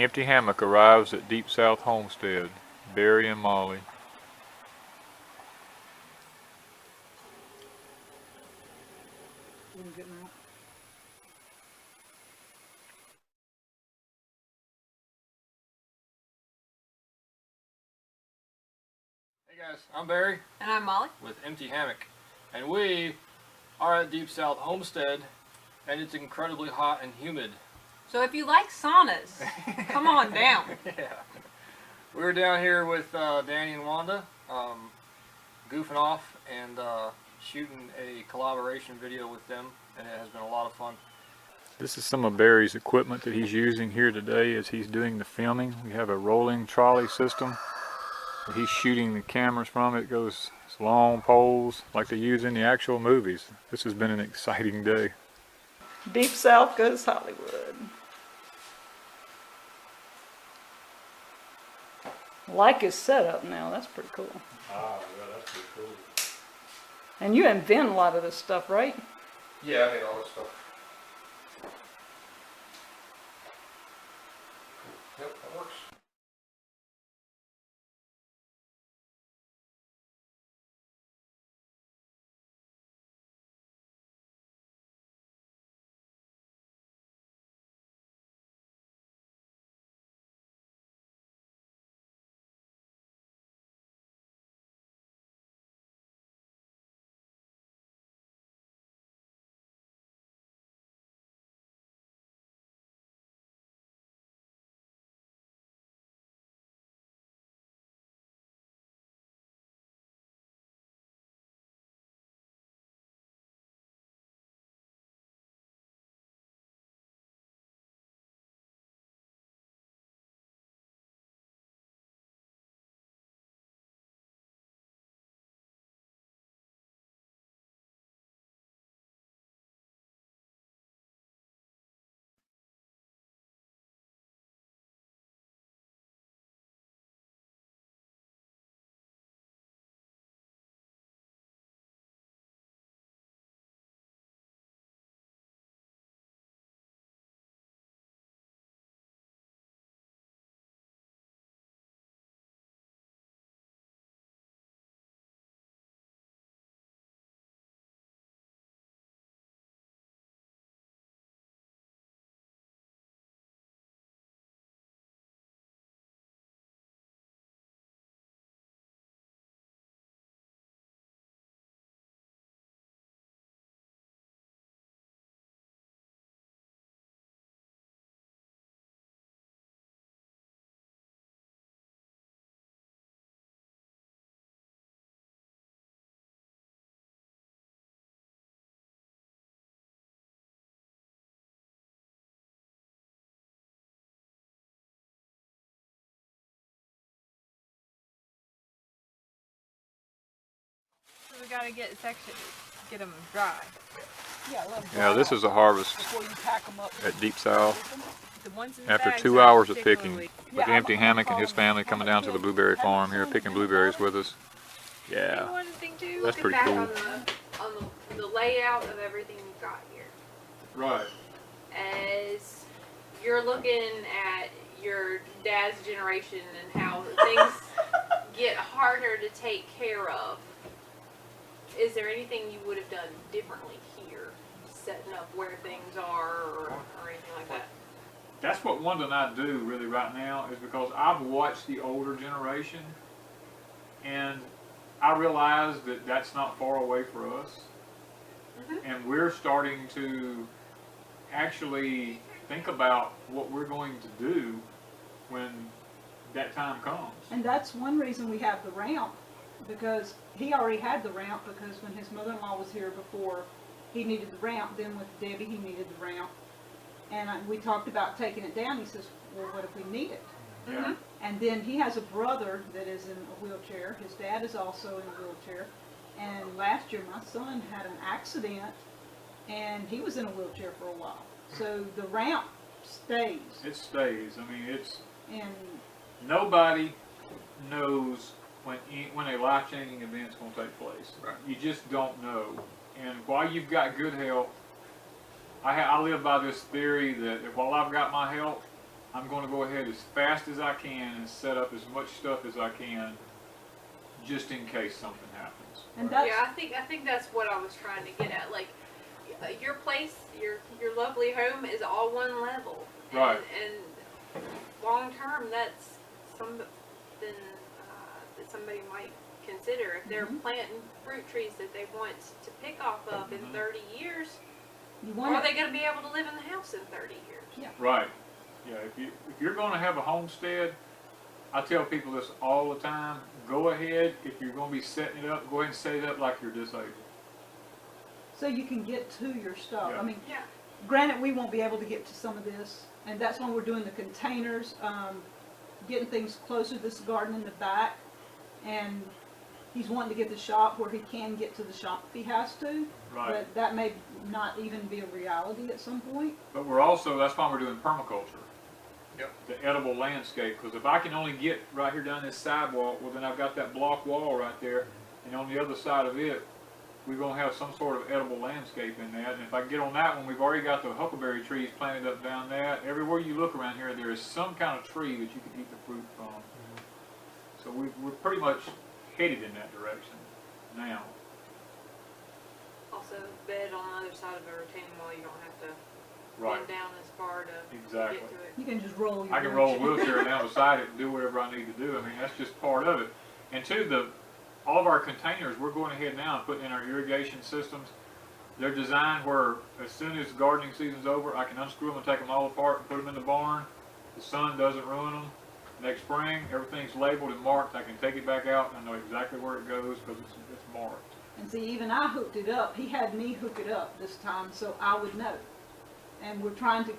Empty Hammock arrives at Deep South Homestead. Barry and Molly. Hey guys, I'm Barry. And I'm Molly. With Empty Hammock. And we are at Deep South Homestead, and it's incredibly hot and humid. So if you like saunas, come on down. Yeah. We were down here with Danny and Wanda, goofing off and shooting a collaboration video with them, and it has been a lot of fun. This is some of Barry's equipment that he's using here today as he's doing the filming. We have a rolling trolley system that he's shooting the cameras from. It goes long poles like they use in the actual movies. This has been an exciting day. Deep South goes Hollywood. Like his setup now, that's pretty cool. Ah, yeah, that's pretty cool. And you invent a lot of this stuff, right? Yeah, I made all this stuff. Yep, that works. So we gotta get them dry. Yeah, this is a harvest Before you pack them up. at Deep South. The ones in the After bags 2 are hours of picking, particularly- with Empty Hammock and his family coming down to the blueberry farm here, picking blueberries with us. Yeah, One thing too, that's looking pretty back cool. on the layout of everything we've got here. Right. As you're looking at your dad's generation and how things get harder to take care of, is there anything you would have done differently here, setting up where things are or anything like that? That's what Wanda and I do really right now, is because I've watched the older generation and I realize that that's not far away for us. And we're starting to actually think about what we're going to do when that time comes. And that's one reason we have the ramp, because he already had the ramp, because when his mother-in-law was here before, he needed the ramp. Then with Debbie, he needed the ramp. And we talked about taking it down. He says, well, what if we need it? Yeah. And then he has a brother that is in a wheelchair. His dad is also in a wheelchair. And last year, my son had an accident, and he was in a wheelchair for a while. So the ramp stays. It stays. I mean, it's, And nobody knows when a life-changing event's going to take place. Right. You just don't know. And while you've got good health, I live by this theory that while I've got my health, I'm going to go ahead as fast as I can and set up as much stuff as I can, just in case something happens. And that's, Yeah, I think that's what I was trying to get at. Like, your place, your lovely home is all one level. Right. And long term, that's something that somebody might consider if they're planting fruit trees that they want to pick off of in 30 years. you Are want they going to be able to live in the house in 30 years? Right. Yeah, if you're going to have a homestead, I tell people this all the time, go ahead, if you're going to be setting it up, go ahead and set it up like you're disabled. so you can get to your stuff. Yeah. I mean, Yeah. granted, we won't be able to get to some of this, and that's when we're doing the containers, getting things closer to this garden in the back, and he's wanting to get the shop where he can get to the shop if he has to, Right. but that may not even be a reality at some point. But we're also, that's why we're doing permaculture. Yep. The edible landscape, because if I can only get right here down this sidewalk, well then I've got that block wall right there, and on the other side of it, we're going to have some sort of edible landscape in that. And if I get on that one, we've already got the huckleberry trees planted up down that. Everywhere you look around here, there is some kind of tree that you can eat the fruit from. So we're pretty much headed in that direction now. Also, bed on the other side of a retaining wall, you don't have to Right. bend down as far to Exactly. get to it. You can just roll your I can roll a wheelchair. wheelchair down beside it and do whatever I need to do. I mean, that's just part of it. And two, all of our containers, we're going ahead now and putting in our irrigation systems. They're designed where as soon as gardening season's over, I can unscrew them and take them all apart and put them in the barn. The sun doesn't ruin them. Next spring, everything's labeled and marked. I can take it back out and I know exactly where it goes because it's marked. And see, even I hooked it up. He had me hook it up this time so I would know. And we're trying to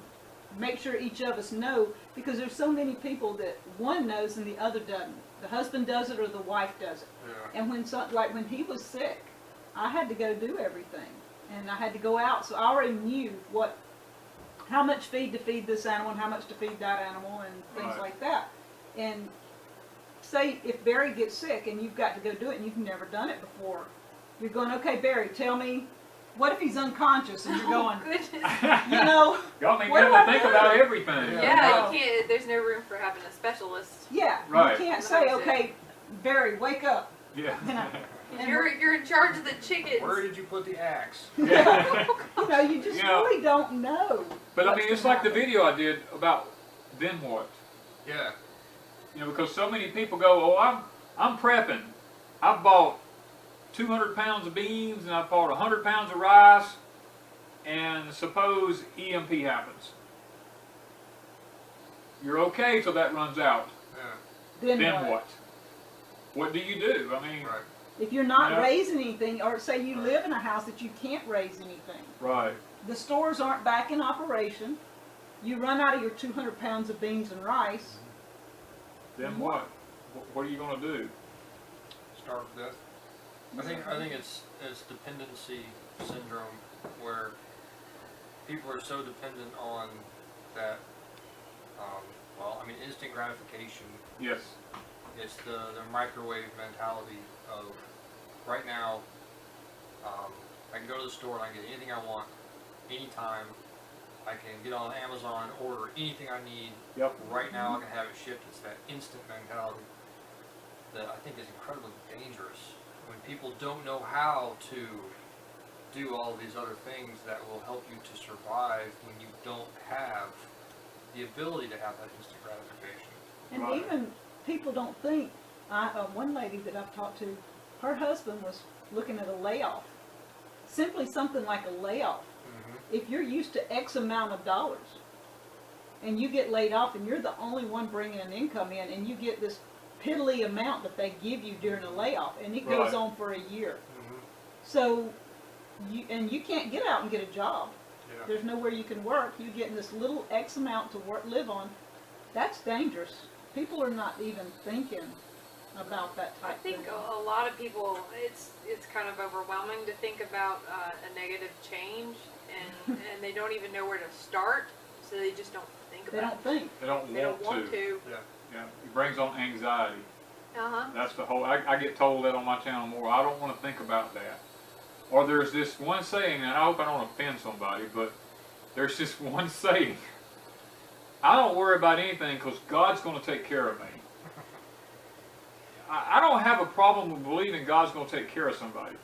make sure each of us know, because there's so many people that one knows and the other doesn't. The husband does it or the wife does it. Yeah. And like when he was sick, I had to go do everything. And I had to go out, so I already knew how much feed to feed this animal and how much to feed that animal and things Right. like that. And say if Barry gets sick and you've got to go do it and you've never done it before, you're going, okay, Barry, tell me, what if he's unconscious? And you're going, Goodness. you know, Y'all make me What do have to I think do? about everything. Yeah, you can't. There's no room for having a specialist. yeah, Right. you can't say, okay, Barry, wake up. Yeah. And You're in charge of the chickens. Where did you put the axe? Yeah. You know, you just Yeah. really don't know. But I what's mean, it's gonna like the happen. video I did about then what? Yeah. You know, because so many people go, oh, I'm prepping. I bought 200 pounds of beans and I bought 100 pounds of rice, and suppose EMP happens. You're okay till that runs out. Yeah. Then what? What do you do? I mean, Right. If you're not Yeah. raising anything, or say you live in a house that you can't raise anything, right. the stores aren't back in operation, you run out of your 200 pounds of beans and rice, Then what? What are you going to do? Starve to death. I think it's dependency syndrome, where people are so dependent on that. Well, I mean, instant gratification. Yes. It's the microwave mentality of right now. I can go to the store and I can get anything I want, anytime. I can get on Amazon, order anything I need. Yep. Right now, I can have it shipped. It's that instant mentality that I think is incredibly dangerous. When people don't know how to do all these other things that will help you to survive when you don't have the ability to have that instant gratification. and Right. even people don't think, one lady that I've talked to, her husband was looking at a layoff, simply something like a layoff. If you're used to X amount of dollars and you get laid off and you're the only one bringing an income in and you get this piddly amount that they give you during a layoff and it goes Right. on for a year. So, you can't get out and get a job. Yeah. There's nowhere you can work. You're getting this little X amount to live on. That's dangerous. People are not even thinking about that I type think thing. a lot of people, it's kind of overwhelming to think about a negative change, and they don't even know where to start, so they just don't think They about don't think. They don't it. They don't want to. Yeah. It brings on anxiety. Uh-huh. That's the whole, I get told that on my channel more. I don't want to think about that. Or there's this one saying, and I hope I don't offend somebody, but there's this one saying I don't worry about anything because God's going to take care of me. I don't have a problem with believing God's going to take care of somebody.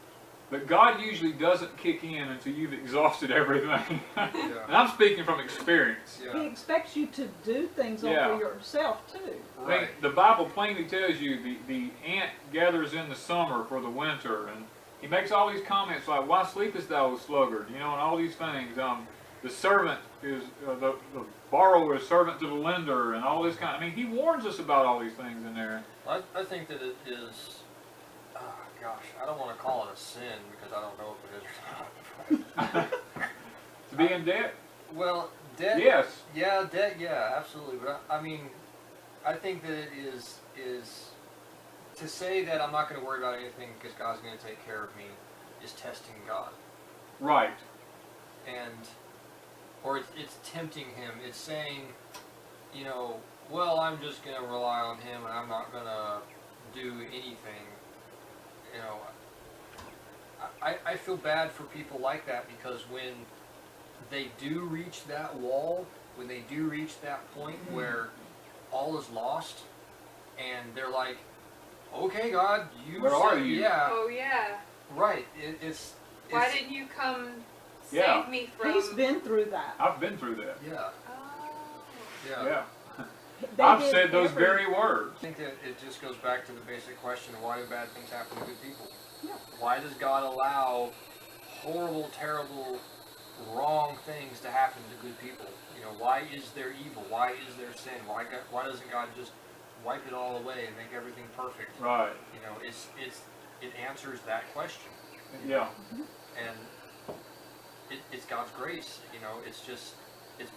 But God usually doesn't kick in until you've exhausted everything. Yeah. And I'm speaking from experience. He Yeah. expects you to do things Yeah. for yourself too. I mean, Right. the Bible plainly tells you the ant gathers in the summer for the winter, and he makes all these comments like, "Why sleepest thou, O sluggard?" You know, and all these things. The servant is the borrower is servant to the lender, and all this kind. I mean, he warns us about all these things in there. I think that it is, gosh, I don't want to call it a sin because I don't know if it is or not. To be in debt, Well, debt. yes, Yeah, debt. Yeah, absolutely. But I mean, I think that it is to say that I'm not going to worry about anything because God's going to take care of me is testing God, right, or it's tempting Him. It's saying, you know, well, I'm just going to rely on Him and I'm not going to do anything. You know, I feel bad for people like that because when they do reach that wall, when they do reach that point where all is lost, and they're like, "Okay, God, you Where said, are you?" yeah, Oh yeah. right." Why didn't you come save Yeah. me from? He's been through that. I've been through that. Yeah, Oh. yeah. They I've did said those every- very words. I think that it just goes back to the basic question: why do bad things happen to good people? Yeah. Why does God allow horrible, terrible, wrong things to happen to good people? You know, why is there evil? Why is there sin? Why doesn't God just wipe it all away and make everything perfect? Right. You know, it answers that question, Yeah. and it's God's grace. You know, it's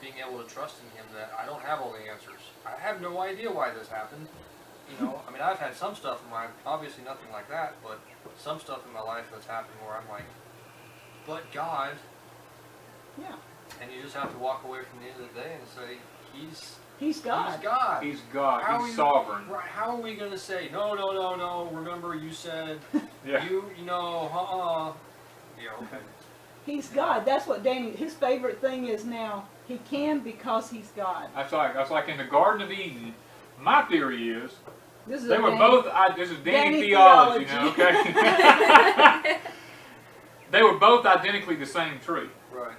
being able to trust in Him that I don't have all the answers. I have no idea why this happened. You know, I mean, I've had some stuff in my, obviously nothing like that, but some stuff in my life that's happened where I'm like, but God, Yeah. and you just have to walk away from the end of the day and say, He's God. He's God. He's God. How He's are sovereign. Right, how are we going to say, no, remember you said, Yeah. you know, yeah, okay. He's God. That's what Danny, his favorite thing is now. He can because he's God. That's like in the Garden of Eden. My theory is This is they a were Danny- both. This is Danny Danny theology, theology. now, okay? They were both identically the same tree. Right.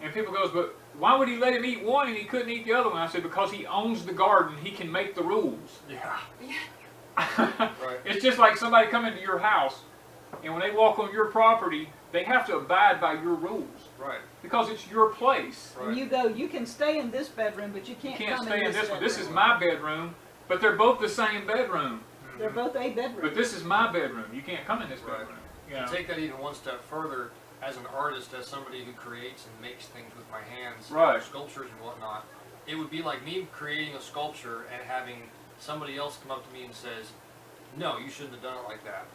And people goes, but why would he let him eat one and he couldn't eat the other one? I said, because he owns the garden. He can make the rules. Yeah. Right. It's just like somebody coming to your house, and when they walk on your property, they have to abide by your rules. Right. Because it's your place. Right. And you go, you can stay in this bedroom, but you You can't, can't come stay in this bedroom. one. This is my bedroom, but they're both the same bedroom. They're both a bedroom. But this is my bedroom. You can't come in this Right. bedroom. You know? To take that even one step further, as an artist, as somebody who creates and makes things with my hands, Right. sculptures and whatnot, it would be like me creating a sculpture and having somebody else come up to me and says, no, you shouldn't have done it like that.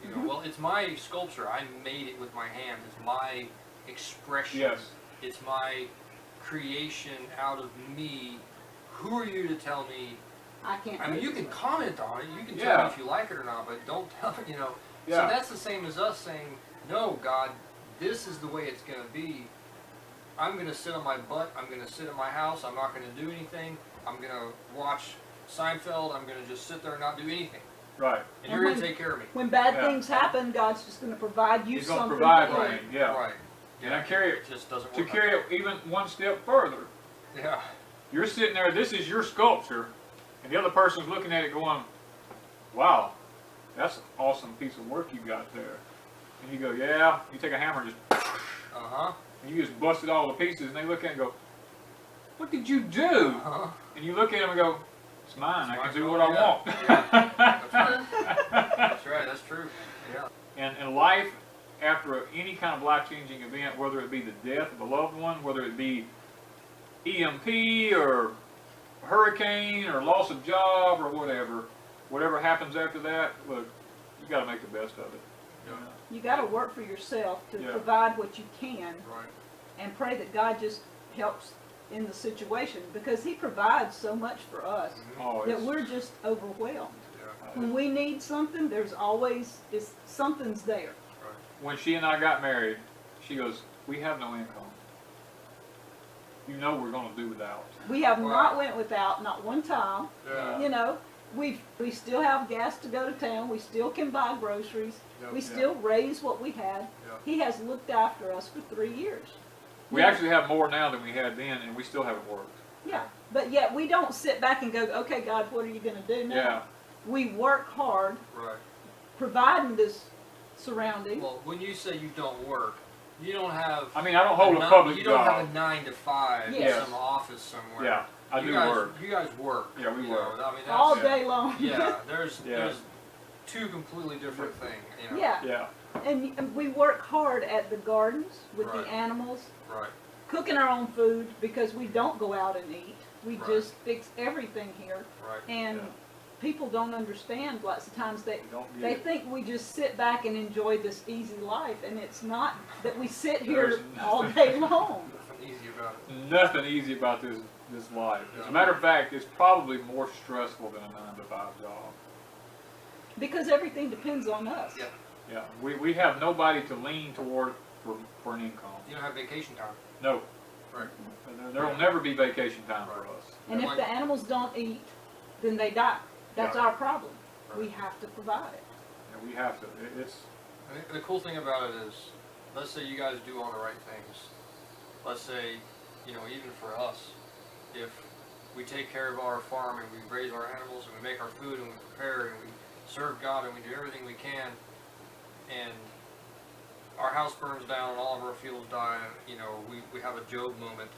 You know, well, it's my sculpture. I made it with my hands. It's my expression. Yes. It's my creation out of me. Who are you to tell me? I can't. I do mean, you this can way. comment on it. You can tell Yeah. me if you like it or not, but don't tell me, you know. Yeah. So that's the same as us saying, no, God, this is the way it's going to be. I'm going to sit on my butt. I'm going to sit in my house. I'm not going to do anything. I'm going to watch Seinfeld. I'm going to just sit there and not do anything. Right. And And you're going to when- take care of me. When bad Yeah. things happen, God's just going to provide you He's going to something. provide to do. rain. Yeah. Right. And I carry it It just doesn't to work. carry it even one step further. Yeah. You're sitting there. This is your sculpture, and the other person's looking at it, going, "Wow, that's an awesome piece of work you got there." And you go, "Yeah." You take a hammer and just, Uh-huh. and you just busted all the pieces, and they look at it and go, "What did you do?" Uh-huh. And you look at them and go, "It's mine. I It's can my do fault, what I yeah. want." That's right. That's right. That's true. Yeah. And in life, after any kind of life-changing event, whether it be the death of a loved one, whether it be EMP or hurricane or loss of job or whatever happens after that, look, you got to make the best of it. Yeah. You got to work for yourself to Yeah. provide what you can, Right. and pray that God just helps in the situation, because He provides so much for us Oh, that it's, we're just overwhelmed. Yeah. When we need something, there's always something's there. when she and I got married, she goes, "We have no income." you know we're going to do without. We have Wow. not went without, not one time. Yeah. You know, we still have gas to go to town. We still can buy groceries. Yep. We Yeah. still raise what we had. Yeah. He has looked after us for 3 years. We actually have more now than we had then, and we still haven't worked. Yeah, but yet we don't sit back and go, okay, God, what are you going to do now? Yeah. We work hard, Right. providing this surrounding. Well, when you say you don't work, you don't have. I mean, I don't hold a public You don't job. have a 9 to 5 in Yes. some office somewhere. Yeah, I you do guys, work. You guys work. Yeah, we you work. know, I mean, that's, All day long. Yeah, there's Yeah. there's two completely different things. You know? Yeah, Yeah. and we work hard at the gardens with Right. the animals, Right. cooking our own food because we don't go out and eat. We Right. just fix everything here. Right. And Yeah. people don't understand lots of times We don't get they it. think we just sit back and enjoy this easy life, and it's not that we sit There's here all nothing. day long. Nothing easy about it. Nothing easy about this life. As Yeah. a matter of fact, it's probably more stressful than a 9 to 5 job. Because everything depends on us. Yeah. Yeah. We have nobody to lean toward for an income. You don't have vacation time. No. Right. There will never be vacation time for us. And if the animals don't eat, then they die. That's Yeah. our problem. We Right. have to provide it. Yeah, we have to. It's I mean, the cool thing about it is, let's say you guys do all the right things. Let's say, you know, even for us, if we take care of our farm and we raise our animals and we make our food and we prepare and we serve God and we do everything we can, and our house burns down and all of our fields die, you know, we have a Job moment.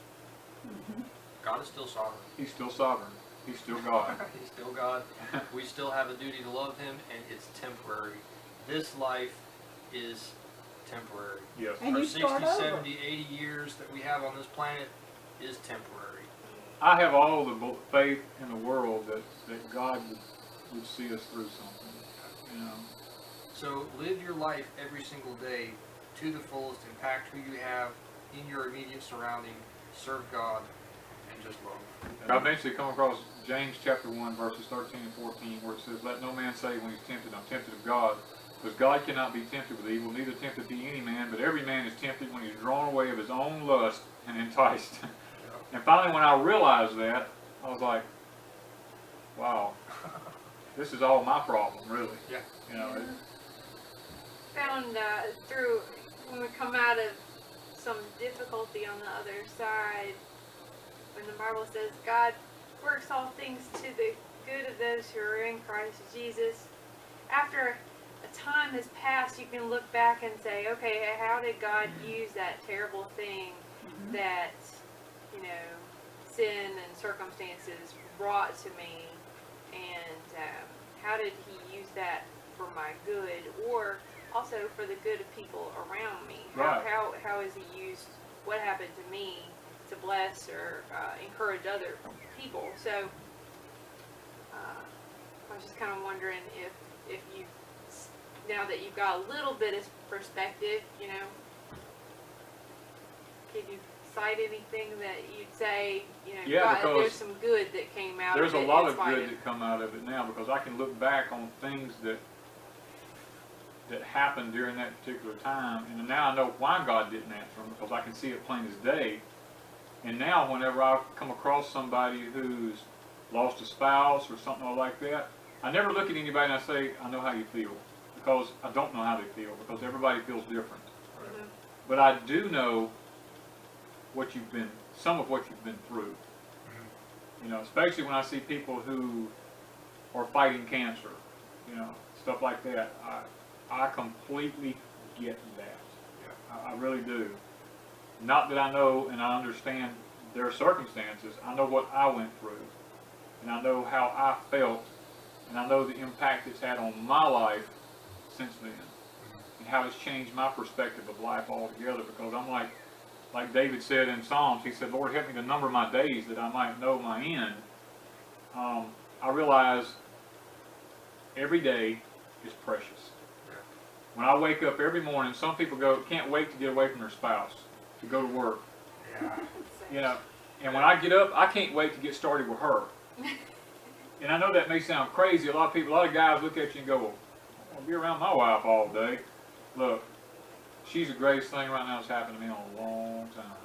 God is still sovereign. He's still sovereign. He's still God. He's still God. We still have a duty to love Him, and it's temporary. This life is temporary. Yes. And Our you 60, start over. 70, 80 years that we have on this planet is temporary. I have all the faith in the world that God would see us through something. You know. So live your life every single day to the fullest, impact who you have in your immediate surrounding, serve God, and just love. I eventually come across James chapter 1 verses 13 and 14 where it says, "Let no man say when he's tempted, I'm tempted of God. Because God cannot be tempted with evil, neither tempted be any man, but every man is tempted when he's drawn away of his own lust and enticed." And finally when I realized that, I was like, wow, this is all my problem, really. Yeah. You know, Found through when we come out of some difficulty on the other side, when the Bible says God works all things to the good of those who are in Christ Jesus, after a time has passed, you can look back and say, okay, how did God use that terrible thing that, you know, sin and circumstances brought to me, and how did He use that for my good, or also for the good of people around me? Right. How has He used what happened to me to bless or encourage other people? So I was just kind of wondering if you, now that you've got a little bit of perspective, you know, can you cite anything that you'd say, you know, Yeah, because there's some good that came out there's of a it lot in of spite good that come out of it now because I can look back on things that happened during that particular time, and now I know why God didn't answer them because I can see it plain as day. And now whenever I come across somebody who's lost a spouse or something like that, I never look at anybody and I say, I know how you feel, because I don't know how they feel, because everybody feels different. Mhm. But I do know some of what you've been through. You know, especially when I see people who are fighting cancer, you know, stuff like that. I completely get that. I really do. Not that I know and I understand their circumstances. I know what I went through, and I know how I felt, and I know the impact it's had on my life since then, and how it's changed my perspective of life altogether. Because I'm like David said in Psalms, he said, "Lord, help me to number my days that I might know my end." I realize every day is precious. When I wake up every morning, some people can't wait to get away from their spouse, to go to work. Yeah. You know, and when I get up, I can't wait to get started with her. And I know that may sound crazy. A lot of guys look at you and go, "Well, I want to be around my wife all day." Look, she's the greatest thing right now that's happened to me in a long time.